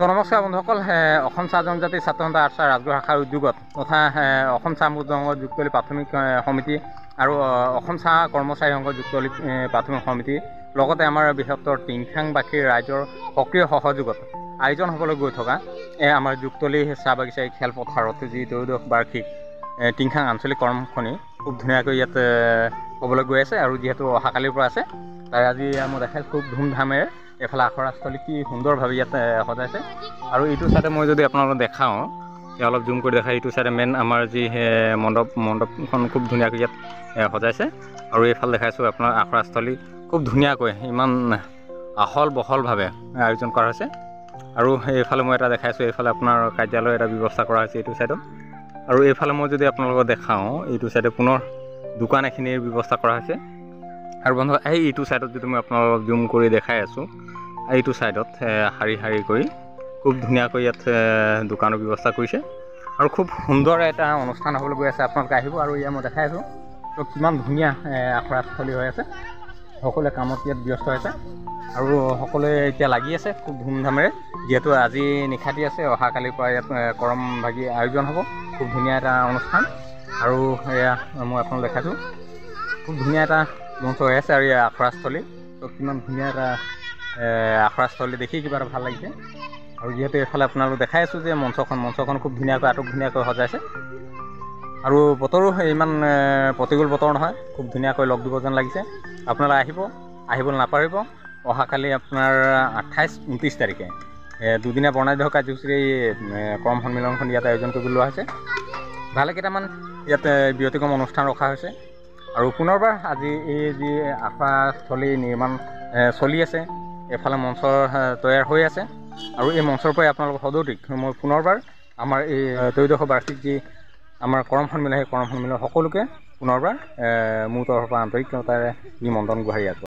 তো নমস্কাৰ বন্ধুসকল, অসম চাহ জনজাতি ছাত্ৰ সন্থা আৰ্টছৰ ৰাজগড় শাখাৰ উদ্যোগত তথা অসম চাহ মুদ্ৰা সংঘ যুক্তলি প্ৰাথমিক সমিতি আৰু অসম চাহ কৰ্মচাৰী সংঘ যুক্তলি প্ৰাথমিক সমিতি লগতে আমাৰ বৃহত্তৰ টিংখাংবাসীৰ ৰাইজৰ সক্ৰিয় সহযোগত আয়োজন হ'বলৈ গৈ থকা আমাৰ যুক্তলি চাহ বাগিচাৰ খেলপথাৰত যি ত্ৰয়োদশ বাৰ্ষিক টিংখাং আঞ্চলিক কৰ্মখনি খুব ধুনীয়াকৈ ইয়াত হ'বলৈ গৈ আছে। আৰু যিহেতু অহাকালিৰ পৰা আছে, তাই আজি মই দেখাইছোঁ খুব ধুমধামেৰে এফালে আখৰাস্থলী কি সুন্দৰভাৱে ইয়াত সজাইছে। আৰু এইটো চাইডে মই যদি আপোনালোকক দেখাওঁ, অলপ জুম কৰি দেখাই, এইটো চাইডে মেইন আমাৰ যি মণ্ডপখন খুব ধুনীয়াকৈ ইয়াত সজাইছে। আৰু এইফালে দেখাইছোঁ আপোনাৰ আখৰাস্থলী খুব ধুনীয়াকৈ ইমান আহল বহলভাৱে আয়োজন কৰা হৈছে। আৰু এইফালে মই এটা দেখাইছোঁ, এইফালে আপোনাৰ কাৰ্যালয় এটা ব্যৱস্থা কৰা হৈছে এইটো চাইডত। আৰু এইফালে মই যদি আপোনালোকক দেখাওঁ, এইটো চাইডে পুনৰ দোকান এখিনিৰ ব্যৱস্থা কৰা হৈছে। আৰু বন্ধু এইটো চাইডত যদি মই আপোনালোকক জুম কৰি দেখাই আছোঁ, এইটো চাইডত শাৰী শাৰী কৰি খুব ধুনীয়াকৈ ইয়াত দোকানৰ ব্যৱস্থা কৰিছে। আৰু খুব সুন্দৰ এটা অনুষ্ঠান হ'বলৈ গৈ আছে, আপোনালোকে আহিব। আৰু ইয়াত মই দেখাই আছোঁ তো কিমান ধুনীয়া আখৰাস্থলী হৈ আছে, সকলোৱে কামত ইয়াত ব্যস্ত হৈছে আৰু সকলোৱে এতিয়া লাগি আছে খুব ধুমধামেৰে। যিহেতু আজি নিশাটি আছে, অহাকালিৰ পৰা ইয়াত কৰম ভাগি আয়োজন হ'ব, খুব ধুনীয়া এটা অনুষ্ঠান। আৰু এয়া মই আপোনালোক দেখাইছোঁ খুব ধুনীয়া এটা মঞ্চ হৈ আছে। আৰু এয়া আখৰাস্থলী, তো কিমান ধুনীয়া এটা আখৰাস্থলী দেখি কিবা এটা ভাল লাগিছে। আৰু যিহেতু এইফালে আপোনালোক দেখাই আছোঁ যে মঞ্চখন খুব ধুনীয়াকৈ ধুনীয়াকৈ সজাইছে। আৰু বতৰো ইমান প্ৰতিকূল বতৰ নহয়, খুব ধুনীয়াকৈ লগ দিব যেন লাগিছে। আপোনালোকে আহিবলৈ নাপাহৰিব। অহাকালি আপোনাৰ 28-29 তাৰিখে দুদিনীয়া বৰ্ণাঢ্য কাৰ্যসূচীৰ এই কৰম সন্মিলনখন ইয়াত আয়োজন কৰিবলৈ লোৱা হৈছে। ভালে কেইটামান ইয়াত ব্যতিক্ৰম অনুষ্ঠান ৰখা হৈছে। আৰু পুনৰবাৰ আজি এই যি আখৰাস্থলী নিৰ্মাণ চলি আছে, এফালে মঞ্চ তৈয়াৰ হৈ আছে। আৰু এই মঞ্চৰ পৰাই আপোনালোকৰ সদৌতিক মই পুনৰবাৰ আমাৰ এই ত্ৰয়োদশ বাৰ্ষিক যি আমাৰ কৰম সন্মিলন, সেই কৰম সন্মিলন সকলোকে পুনৰবাৰ মোৰ তৰফৰ পৰা আন্তৰিকতাৰে নিমন্ত্ৰণ আগবঢ়াই আছোঁ।